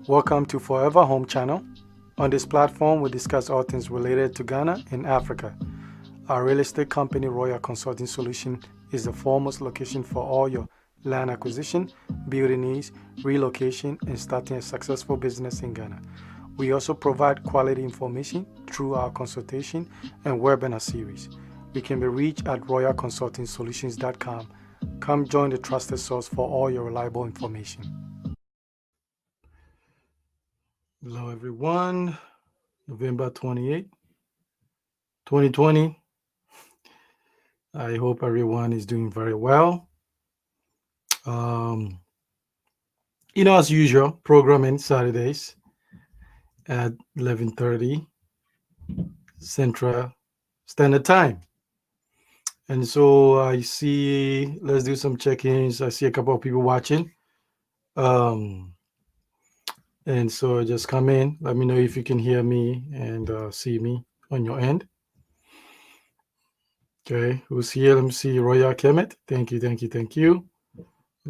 Welcome to Forever Home channel. On this platform, we discuss all things related to Ghana and Africa. Our real estate company, Royal Consulting Solution, is the foremost location for all your land acquisition, building needs, relocation, and starting a successful business in Ghana. We also provide quality information through our consultation and webinar series. We can be reached at royalconsultingsolutions.com. Come join the trusted source for all your reliable information. Hello, everyone. November 28, 2020. I hope everyone is doing very well. As usual, programming Saturdays at 11:30 Central Standard Time. And so I see, let's do some check-ins. I see a couple of people watching. And so just come in. Let me know if you can hear me and see me on your end. Okay, who's here? Let me see. Royal Kemet. Thank you.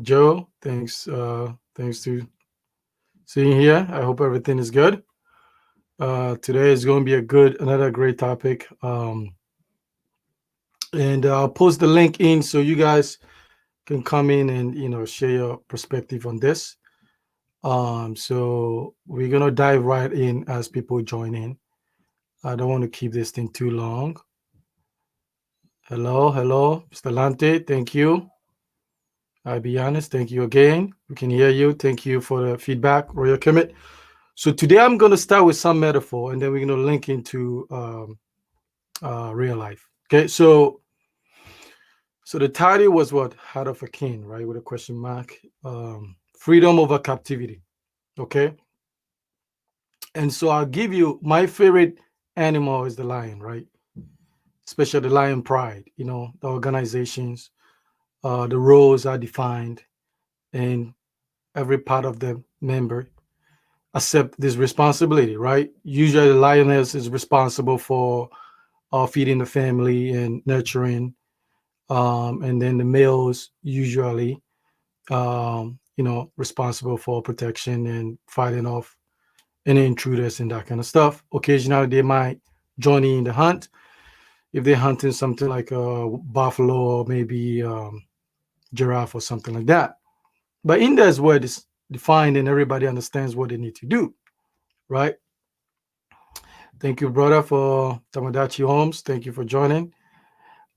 Joe, thanks to seeing here. I hope everything is good. Today is going to be another great topic. And I'll post the link in so you guys can come in and share your perspective on this. So we're gonna dive right in as people join in. I don't want to keep this thing too long. Hello, Mr. Lante, thank you. I'll be honest, thank you again. We can hear you. Thank you for the feedback, Royal Kemet. So today I'm going to start with some metaphor, and then we're going to link into real life. Okay, so the title was what? Heart of a King, right? With a question mark. Freedom over captivity. Okay. And so I'll give you my favorite animal is the lion, right? Especially the lion pride. The organizations, the roles are defined, and every part of the member accept this responsibility, right? Usually the lioness is responsible for feeding the family and nurturing, and then the males usually responsible for protection and fighting off any intruders and that kind of stuff. Occasionally they might join in the hunt if they're hunting something like a buffalo or maybe giraffe or something like that. But in there is where it's defined and everybody understands what they need to do, right? Thank you, brother, for Tamadachi Holmes. Thank you for joining.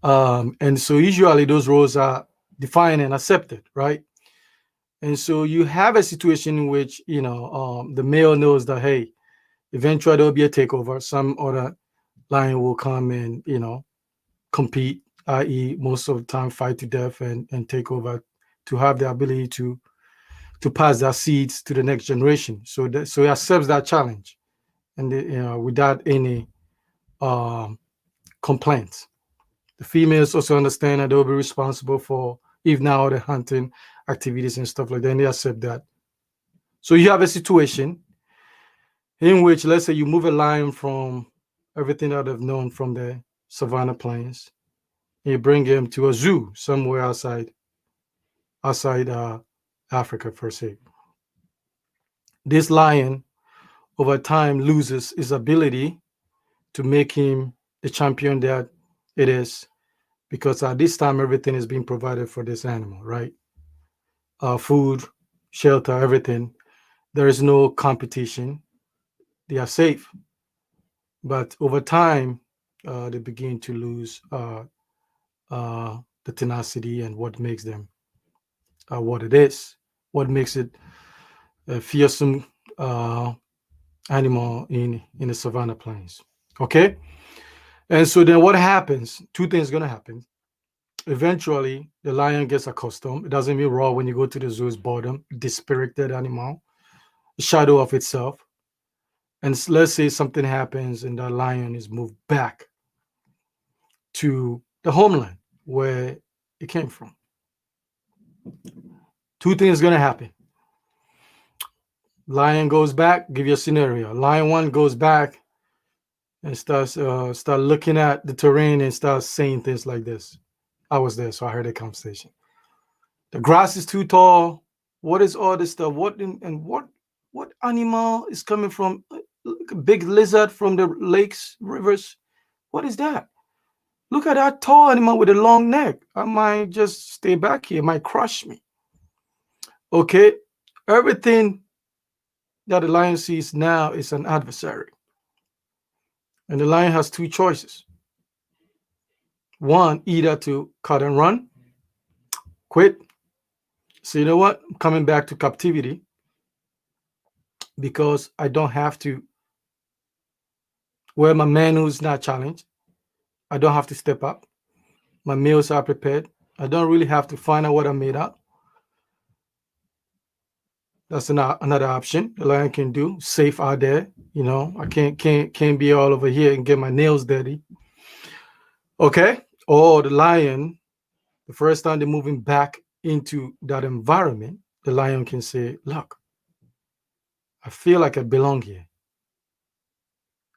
And so usually those roles are defined and accepted, right? And so you have a situation in which, the male knows that, hey, eventually there'll be a takeover. Some other lion will come and, compete, i.e. most of the time fight to death and take over to have the ability to pass their seeds to the next generation. So he accepts that challenge and, without any complaints. The females also understand that they'll be responsible for if now the hunting activities and stuff like that, and they accept that. So you have a situation in which, let's say, you move a lion from everything that they've known from the savanna plains, and you bring him to a zoo somewhere outside Africa, per se. This lion, over time, loses his ability to make him the champion that it is, because at this time everything is being provided for this animal, right? Food, shelter, everything. There is no competition. They are safe. But over time, they begin to lose the tenacity and what makes them what it is, what makes it a fearsome animal in the savanna plains. Okay? And so then what happens? Two things are going to happen. Eventually, the lion gets accustomed. It doesn't mean raw when you go to the zoo's boredom, dispirited animal, shadow of itself. And let's say something happens and that lion is moved back to the homeland where it came from. Two things are going to happen. Lion goes back, give you a scenario. Lion one goes back and starts start looking at the terrain and starts saying things like this. I was there, so I heard the conversation. The grass is too tall. What is all this stuff? What What animal is coming from a big lizard from the lakes, rivers? What is that? Look at that tall animal with a long neck. I might just stay back here. It might crush me. Okay. Everything that the lion sees now is an adversary. And the lion has two choices. One, either to cut and run, quit. So you know what? I'm coming back to captivity because I don't have to wear my manhood's not challenged. I don't have to step up. My meals are prepared. I don't really have to find out what I'm made of. That's another option the lion can do. Safe out there. You know, I can't be all over here and get my nails dirty. Okay. Or the lion, the first time they're moving back into that environment, the lion can say, look, I feel like I belong here.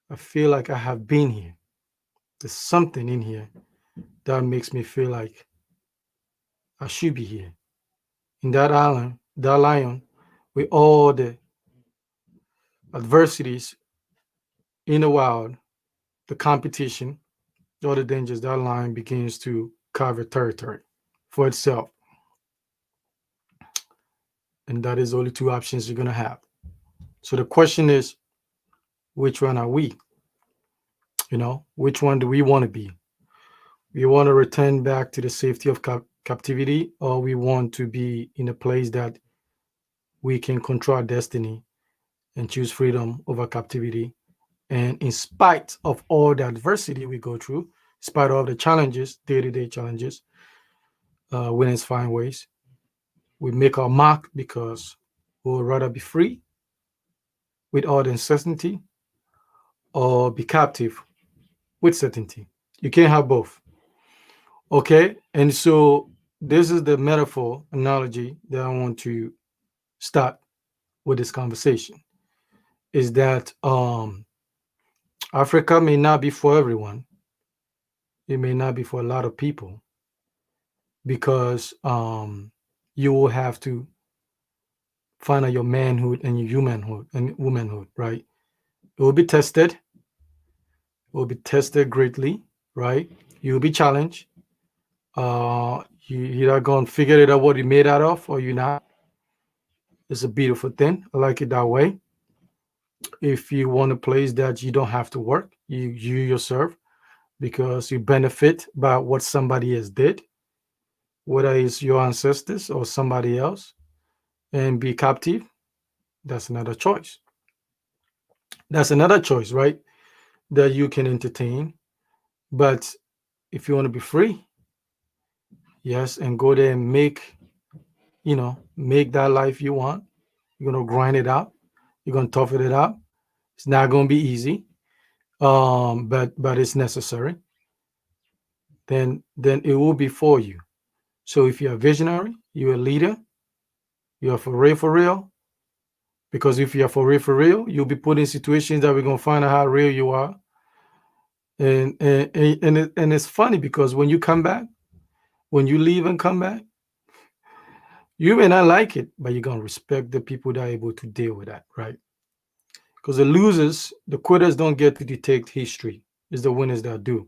I feel like I have been here. There's something in here that makes me feel like I should be here. In that island, that lion, with all the adversities in the wild, the competition, all the dangers, that lion begins to cover territory for itself. And that is only two options you're gonna have. So the question is, which one are we? You know, which one do we want to be? We want to return back to the safety of captivity, or we want to be in a place that we can control our destiny and choose freedom over captivity. And in spite of all the adversity we go through, in spite of the challenges, day-to-day challenges, winners find ways. We make our mark because we would rather be free with all the uncertainty or be captive with certainty. You can't have both. Okay. And so this is the metaphor analogy that I want to start with this conversation is that Africa may not be for everyone. It may not be for a lot of people because you will have to find out your manhood and your humanhood and womanhood, right? It will be tested. It will be tested greatly, right? You will be challenged. You're not going to figure it out what you're made out of or you're not. It's a beautiful thing. I like it that way. If you want a place that you don't have to work, you yourself, because you benefit by what somebody else did, whether it's your ancestors or somebody else, and be captive, that's another choice. That's another choice, right? That you can entertain. But if you want to be free, yes, and go there and make that life you want, you're gonna grind it out, you're gonna tough it out. It's not gonna be easy, but it's necessary. Then it will be for you. So if you're a visionary, you're a leader, you're for real, because if you're for real, you'll be put in situations that we're gonna find out how real you are. And it's funny because when you come back, when you leave and come back, you may not like it, but you're gonna respect the people that are able to deal with that, right? Because the losers, the quitters don't get to detect history. It's the winners that do.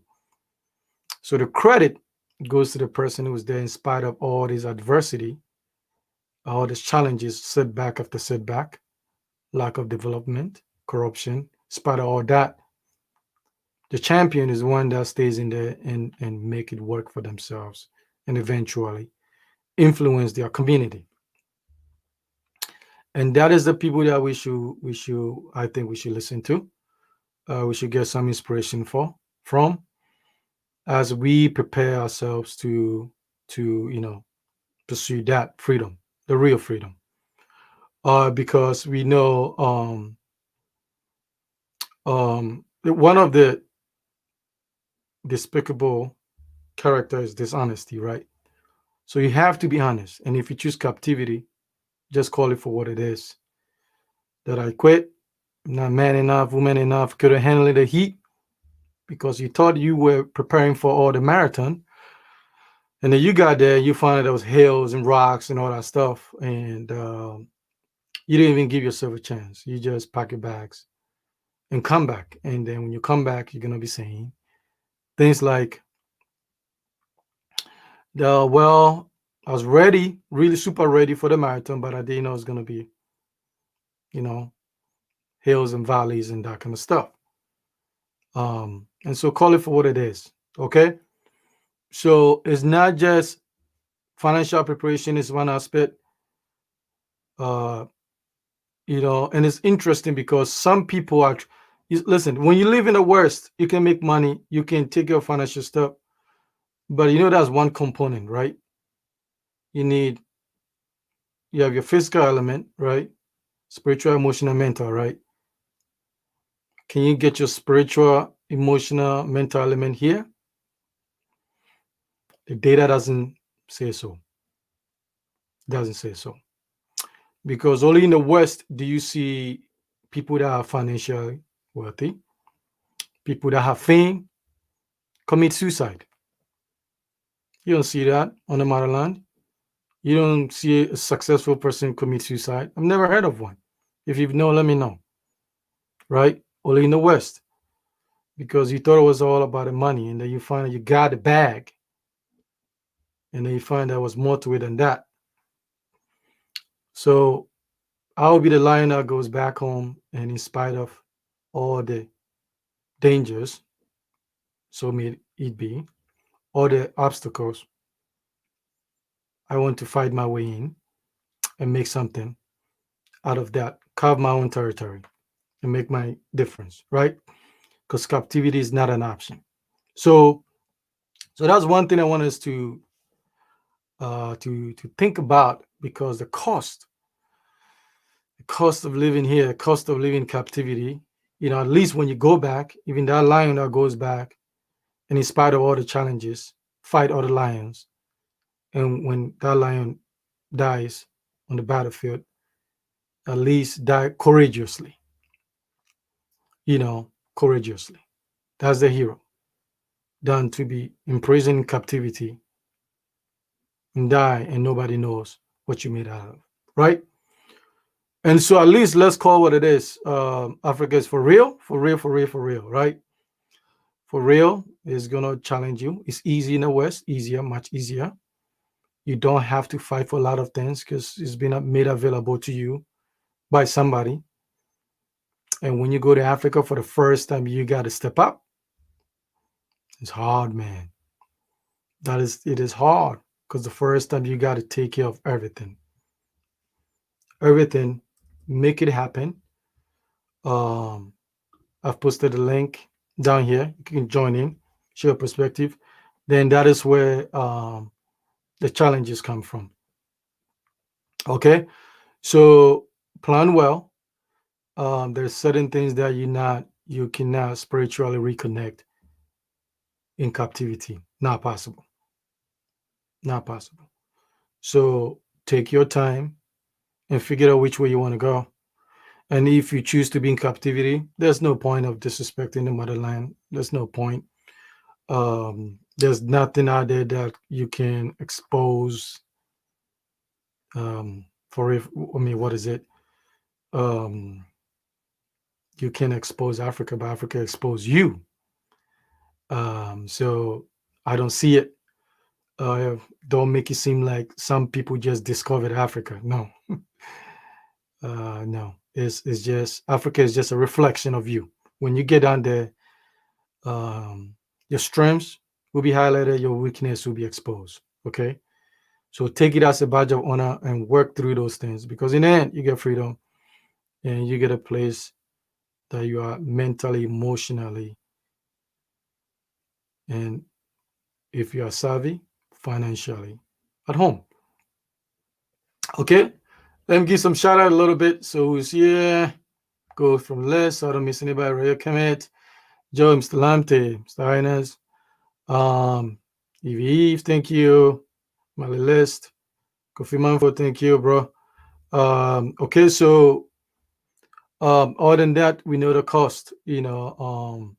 So the credit goes to the person who was there in spite of all this adversity, all these challenges, setback after setback, lack of development, corruption, in spite of all that. The champion is one that stays in there and make it work for themselves and eventually influence their community. And that is the people that we should I think we should listen to. We should get some inspiration from as we prepare ourselves to pursue that freedom, the real freedom. Because we know one of the despicable character is dishonesty, right? So you have to be honest. And if you choose captivity, just call it for what it is. That I quit, not man enough, woman enough, couldn't handle the heat because you thought you were preparing for all the marathon. And then you got there, you find out there was hills and rocks and all that stuff. And You don't even give yourself a chance. You just pack your bags and come back. And then when you come back, you're gonna be saying things like, well, I was ready, really super ready for the marathon, but I didn't know it's gonna be, you know, hills and valleys and that kind of stuff. And so call it for what it is. Okay. So it's not just financial preparation is one aspect. Uh, and it's interesting because some people are listen, when you live in the West, you can make money, you can take your financial stuff, but that's one component, right? You need you have your physical element, right? Spiritual, emotional, mental, right? Can you get your spiritual, emotional, mental element here? The data doesn't say so. Doesn't say so. Because only in the West do you see people that are financially wealthy, people that have fame commit suicide. You don't see that on the motherland. You don't see a successful person commit suicide. I've never heard of one. If you know, let me know. Right? Only in the West. Because you thought it was all about the money, and then you find that you got the bag, and then you find there was more to it than that. So I'll be the lion that goes back home, and in spite of all the dangers, so may it be, all the obstacles, I want to fight my way in and make something out of that, carve my own territory and make my difference, right? Because captivity is not an option. So, so that's one thing I want us to think about, because the cost of living here, the cost of living in captivity. At least when you go back, even that lion that goes back, and in spite of all the challenges, fight other lions, and when that lion dies on the battlefield, at least die courageously. Courageously. That's the hero. Than to be imprisoned in captivity and die and nobody knows what you made out of, right? And so at least let's call what it is. Africa is for real, for real, for real, for real, right? For real is gonna challenge you. It's easy in the West, easier, much easier. You don't have to fight for a lot of things because it's been made available to you by somebody. And when you go to Africa for the first time, you got to step up. It's hard, man. It is hard because the first time you got to take care of everything. Everything, make it happen. Um, I've posted a link down here. You can join in, share your perspective. Then that is where the challenges come from. Okay, so plan well. There's certain things that you cannot spiritually reconnect in captivity. Not possible. Not possible. So take your time and figure out which way you want to go. And if you choose to be in captivity, there's no point of disrespecting the motherland. There's no point. There's nothing out there that you can expose. What is it? Um, you can expose Africa, but Africa expose you. So I don't see it. Don't make it seem like some people just discovered Africa. No, no. It's just Africa is just a reflection of you. When you get down there, um, your strengths will be highlighted, your weakness will be exposed. Okay, so take it as a badge of honor and work through those things, because in the end, you get freedom and you get a place that you are mentally, emotionally, and if you are savvy, financially at home. Okay, let me give some shout out a little bit. So who's here? Go from list so I don't miss anybody. Raya Kemet, Joe, Mr. Lamte, Mr. Inez, Eve, thank you. Mali List, Kofi Manfo, thank you, bro. Okay, so other than that, we know the cost, and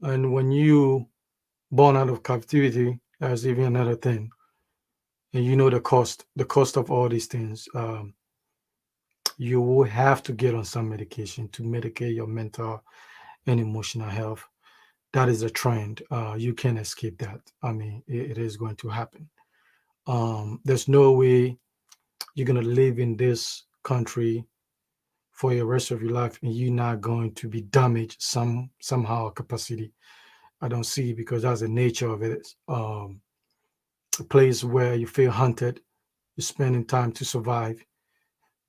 when you born out of captivity, that's even another thing. And you know the cost of all these things. you will have to get on some medication to medicate your mental and emotional health. That is a trend. You can't escape that. I mean, it is going to happen. There's no way you're gonna live in this country for the rest of your life and you're not going to be damaged somehow capacity. I don't see, because that's the nature of it. A place where you feel hunted, you're spending time to survive,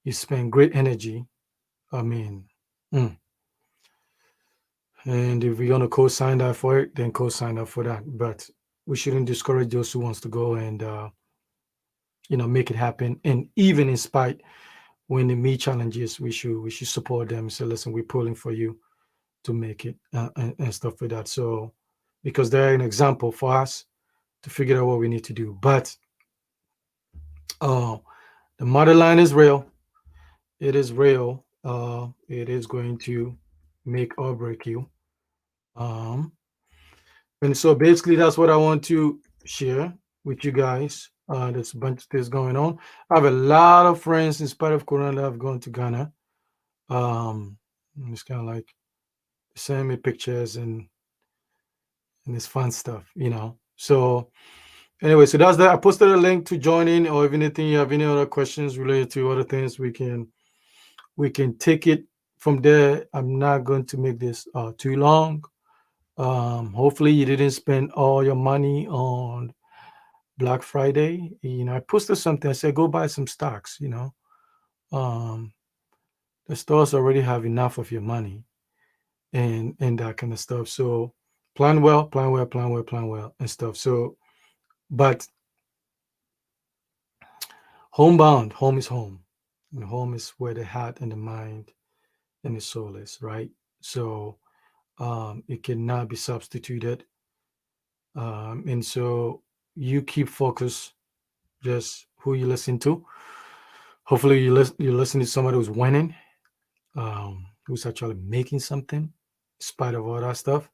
you spend great energy. I mean, mm. And if we're gonna co-sign that for it, then co-sign up for that. But we shouldn't discourage those who wants to go and make it happen. And even in spite when they meet challenges, we should support them and say, listen, we're pulling for you to make it, and stuff like that. So because they're an example for us to figure out what we need to do. But uh, the motherland is real. It is real. It is going to make or break you. Um, and so basically, that's what I want to share with you guys. There's a bunch of things going on. I have a lot of friends in spite of Corona that have gone to Ghana. And it's kind of like sending me pictures and it's fun stuff. So anyway, so that's that. I posted a link to join in, or if anything, you have any other questions related to other things, we can take it from there. I'm not going to make this too long. Hopefully you didn't spend all your money on Black Friday. I posted something. I said go buy some stocks. Um, the stores already have enough of your money and that kind of stuff. So plan well, plan well, plan well, plan well, and stuff. So, but homebound, home is home, and home is where the heart and the mind and the soul is, right? So it cannot be substituted. And so you keep focus, just who you listen to. Hopefully you listen to somebody who's winning, who's actually making something in spite of all that stuff.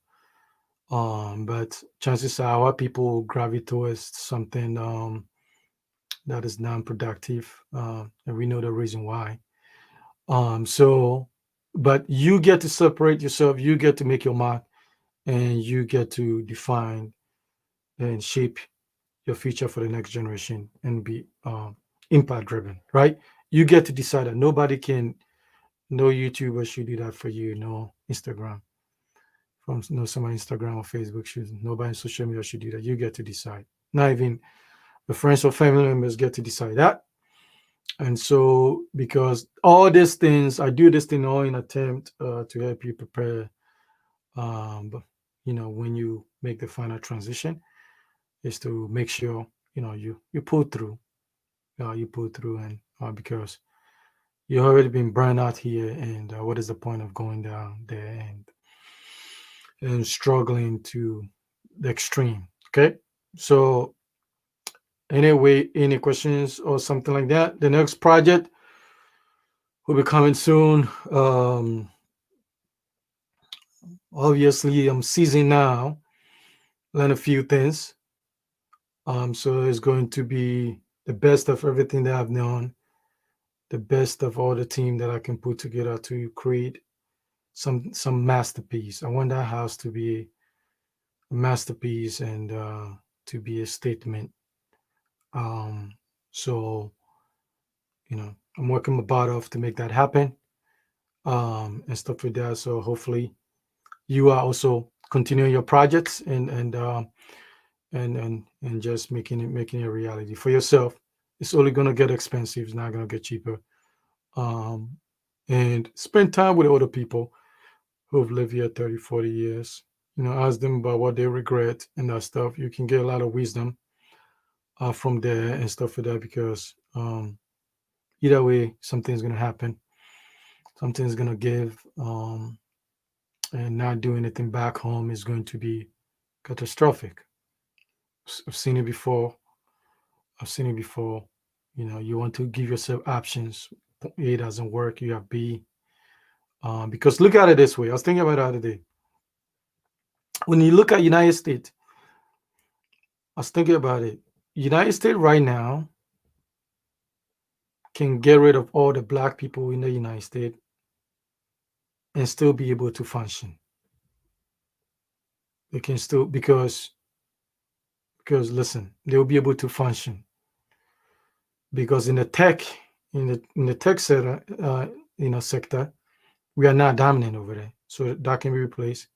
But chances are our people gravitate towards something that is non-productive, and we know the reason why. So, but you get to separate yourself, you get to make your mark, and you get to define and shape your future for the next generation and be impact driven, right? You get to decide that nobody can, no YouTuber should do that for you, no Instagram, from no somebody Instagram or Facebook should, nobody on social media should do that. You get to decide. Not even the friends or family members get to decide that. And so, because all these things, I do this thing all in attempt to help you prepare. But, when you make the final transition, is to make sure you pull through. You pull through, and because you've already been burned out here, and what is the point of going down there and struggling to the extreme? Okay, so anyway, any questions or something like that? The next project will be coming soon. Obviously, I'm seizing now, learn a few things. So it's going to be the best of everything that I've known, the best of all the team that I can put together to create some masterpiece. I want that house to be a masterpiece and to be a statement. Um, so I'm working my butt off to make that happen, and stuff like that. So hopefully you are also continuing your projects and just making it a reality for yourself. It's only gonna get expensive. It's not gonna get cheaper. Um, and spend time with other people who have lived here 30, 40 years. Ask them about what they regret and that stuff. You can get a lot of wisdom from there and stuff like that, because either way, something's gonna happen. Something's gonna give, and not doing anything back home is going to be catastrophic. I've seen it before. I've seen it before. You want to give yourself options. A doesn't work, you have B. Because look at it this way. I was thinking about it the other day. When you look at United States, I was thinking about it. United States right now can get rid of all the black people in the United States and still be able to function. They can still because listen, they will be able to function because in the tech sector, sector, we are not dominant over there, so that can be replaced.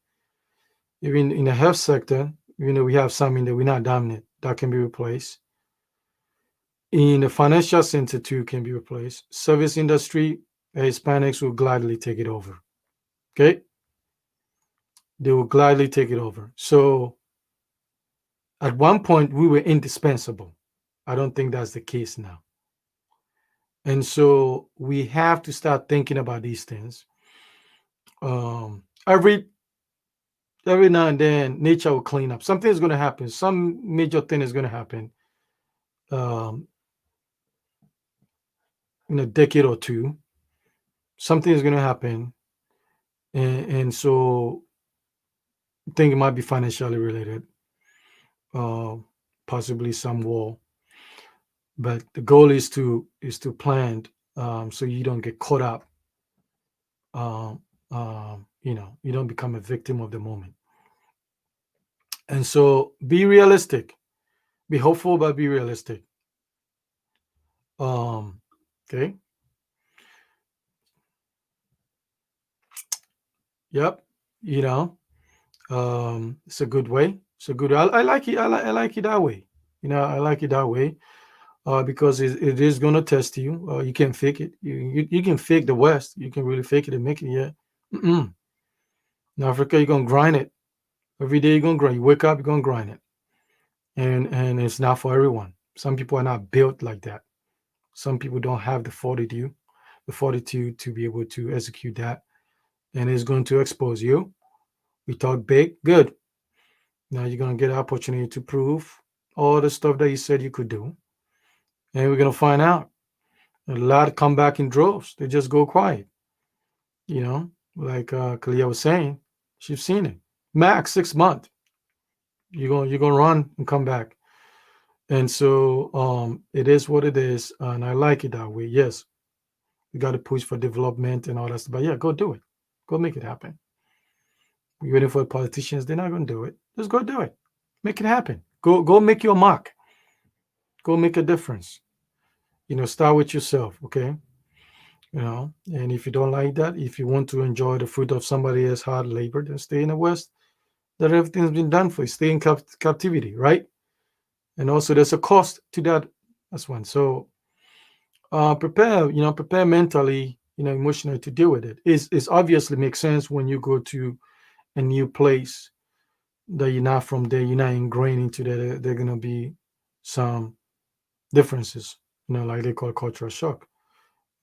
Even in the health sector, we have some in there we're not dominant, that can be replaced. In the financial center too, can be replaced. Service industry, Hispanics will gladly take it over. Okay, they will gladly take it over. So at one point we were indispensable. I don't think that's the case now. And so we have to start thinking about these things. Every now and then, nature will clean up. Something is going to happen. Some major thing is going to happen um, in a decade or two. Something is going to happen, and so I think it might be financially related, uh, possibly some war. But the goal is to plan so you don't get caught up. Um, you don't become a victim of the moment. And so be realistic, be hopeful, but be realistic. Um, okay. Yep. You know, it's a good way. It's a good. I like it. I like it that way. I like it that way because it is going to test you. You can fake it. You can fake the West. You can really fake it and make it. Yeah. Mm-mm. In Africa, you're gonna grind it every day. You're gonna grind. You wake up, you're gonna grind it, and it's not for everyone. Some people are not built like that. Some people don't have the fortitude to be able to execute that, and it's going to expose you. We talk big, good. Now you're gonna get an opportunity to prove all the stuff that you said you could do, and we're gonna find out. A lot come back in droves. They just go quiet. Like Kalia was saying, she's seen it. Max 6 months. You're gonna run and come back. And so it is what it is, and I like it that way. Yes, you got to push for development and all that stuff. But yeah, go do it. Go make it happen. You're waiting for the politicians, they're not gonna do it. Just go do it. Make it happen. Go make your mark. Go make a difference. Start with yourself, okay? And if you don't like that, if you want to enjoy the fruit of somebody else's hard labor, then stay in the West. That everything's been done for you. Stay in captivity, right? And also there's a cost to that as one. So prepare mentally, emotionally to deal with it. It's obviously makes sense when you go to a new place that you're not from there, you're not ingrained into that. There are gonna be some differences, like they call cultural shock.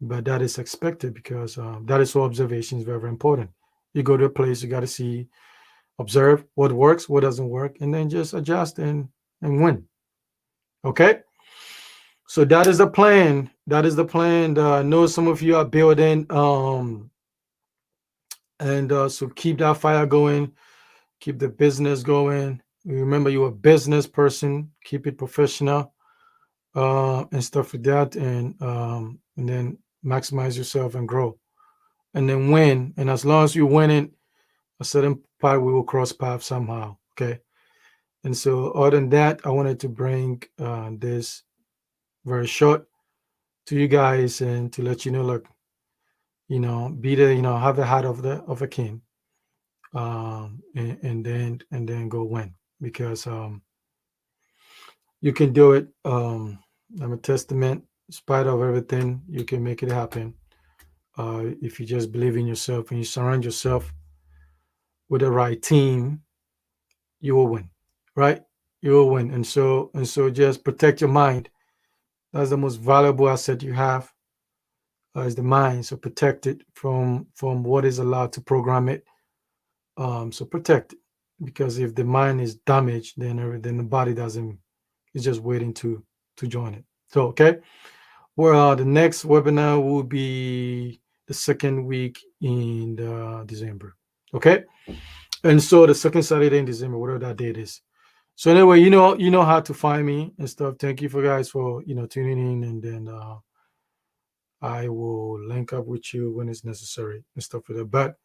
But that is expected because that is why observation is very, very important. You go to a place, you got to see, observe what works, what doesn't work, and then just adjust and win. Okay. So that is the plan. That is the plan. I know some of you are building, and so keep that fire going, keep the business going. Remember, you're a business person. Keep it professional, and stuff like that, and then maximize yourself and grow, and then win. And as long as you're winning, a certain part we will cross paths somehow. Okay. And so, other than that, I wanted to bring this very short to you guys and to let you know, look, be the, have the heart of a king, and then go win because you can do it. I'm a testament. In spite of everything, you can make it happen. If you just believe in yourself and you surround yourself with the right team, you will win, right? You will win. And so just protect your mind. That's the most valuable asset you have, is the mind. So protect it from what is allowed to program it. So protect it, because if the mind is damaged, then the body doesn't. It's just waiting to join it. So okay. Well, the next webinar will be the second week in December. Okay. And so the second Saturday in December, whatever that date is. So anyway, you know how to find me and stuff. Thank you for guys for tuning in, and then I will link up with you when it's necessary and stuff like that. But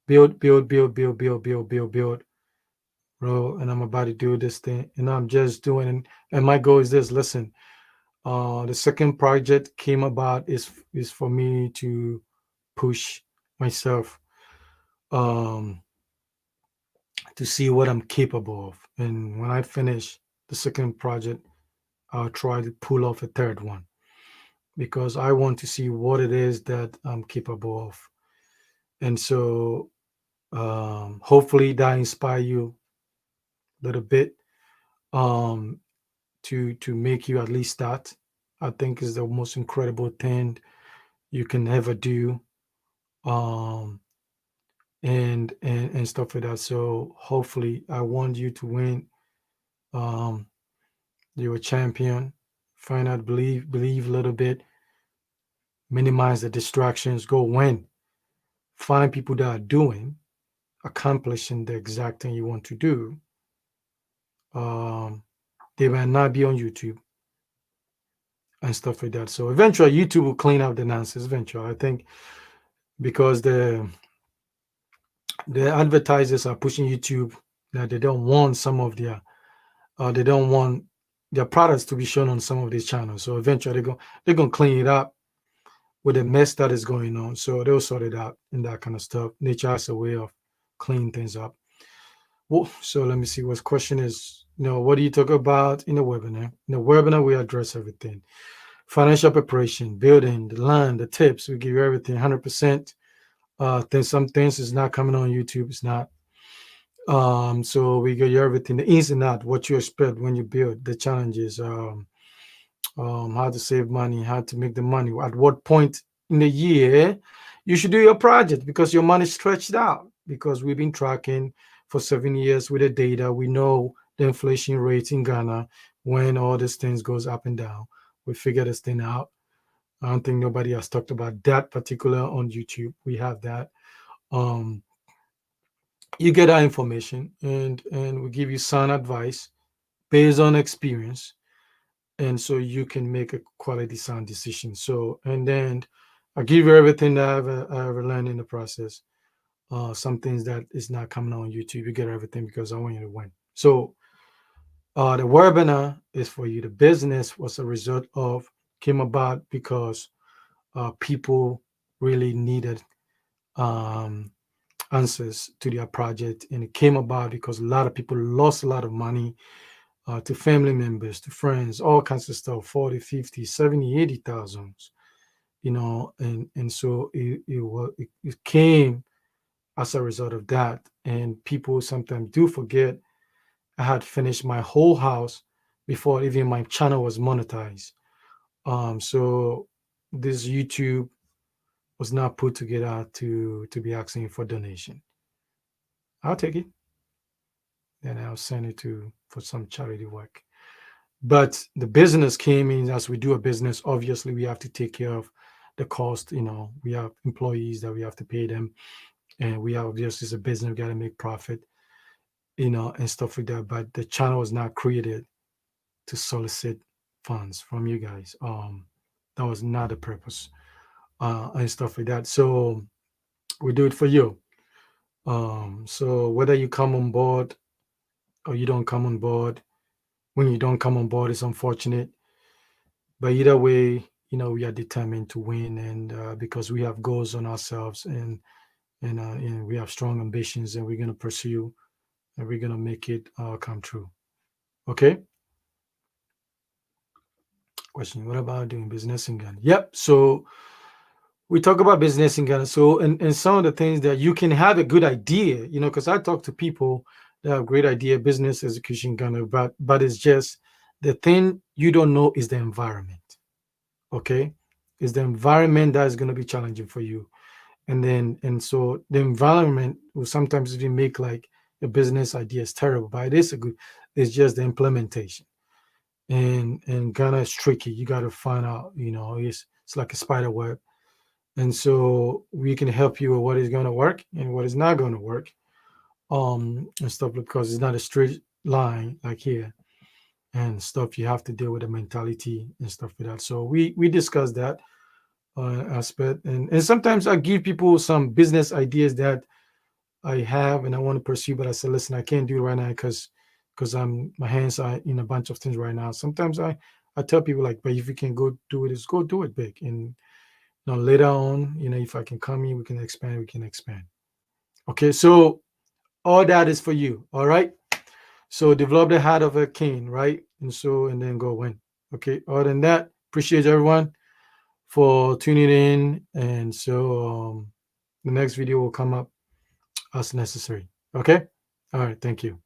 build, build, build, build, build, build, build, build, bro. And I'm about to do this thing, and I'm just doing. And my goal is this. Listen, the second project came about is for me to push myself, um, to see what I'm capable of. And when I finish the second project, I'll try to pull off a third one because I want to see what it is that I'm capable of. And so, hopefully that inspire you a little bit, um, to make you at least start. I think is the most incredible thing you can ever do, um, and stuff like that. So hopefully, I want you to win. Um, you're a champion. Find out, believe a little bit, minimize the distractions, go win. Find people that are doing, accomplishing the exact thing you want to do. Um, they might not be on YouTube and stuff like that. So eventually, YouTube will clean up the nonsense. Eventually, I think because the advertisers are pushing YouTube that they don't want some of their, they don't want their products to be shown on some of these channels. So eventually, they're gonna clean it up with the mess that is going on. So they'll sort it out and that kind of stuff. Nature has a way of cleaning things up. Well, so let me see. What question is? What do you talk about in the webinar? In the webinar, we address everything: financial preparation, building, the land, the tips. We give you everything, 100%. Then some things is not coming on YouTube. It's not. So we give you everything, the ins and out, what you expect when you build, the challenges, how to save money, how to make the money, at what point in the year you should do your project because your money stretched out. Because we've been tracking for 7 years with the data, we know the inflation rate in Ghana when all these things goes up and down. We figure this thing out. I don't think nobody has talked about that particular on YouTube. We have that. Um, you get that information, and we give you sound advice based on experience, and so you can make a quality sound decision. So, and then I give you everything that I ever learned in the process. Some things that is not coming on YouTube, you get everything because I want you to win. So, the webinar is for you. The business was a result of, came about because people really needed, um, answers to their project, and it came about because a lot of people lost a lot of money, to family members, to friends, all kinds of stuff, 40, 50, 70, 80,000, and so it came as a result of that. And people sometimes do forget I had finished my whole house before even my channel was monetized. So this YouTube was not put together to be asking for donation. I'll take it, then I'll send it to for some charity work. But the business came in. As we do a business, obviously we have to take care of the cost. We have employees that we have to pay them, and we have, obviously, as a business, we got to make profit, and stuff like that. But the channel was not created to solicit funds from you guys. That was not the purpose, and stuff like that. So we do it for you. So whether you come on board or you don't come on board, when you don't come on board, it's unfortunate. But either way, we are determined to win, and because we have goals on ourselves, and we have strong ambitions, and we're gonna pursue, and we're gonna make it come true. Okay. Question: what about doing business in Ghana? Yep. So we talk about business in Ghana. So, and some of the things that you can have a good idea, because I talk to people that have great idea, business execution in Ghana, but it's just the thing you don't know is the environment. Okay, is the environment that is going to be challenging for you, and so the environment will sometimes even make like a business idea is terrible, but it is a good. It's just the implementation, and Ghana is tricky. You got to find out. It's like a spider web, and so we can help you with what is going to work and what is not going to work, and stuff, because it's not a straight line like here, and stuff. You have to deal with the mentality and stuff like that. So we discussed that. aspect, and sometimes I give people some business ideas that I have and I want to pursue, but I said, listen, I can't do it right now because I'm my hands are in a bunch of things right now. Sometimes I tell people like, but if you can go do it, just go do it big. And later on, if I can come in, we can expand, we can expand. Okay, so all that is for you. All right. So develop the heart of a king, right? And then go win. Okay. Other than that, appreciate everyone for tuning in. And so the next video will come up as necessary. Okay. All right. Thank you.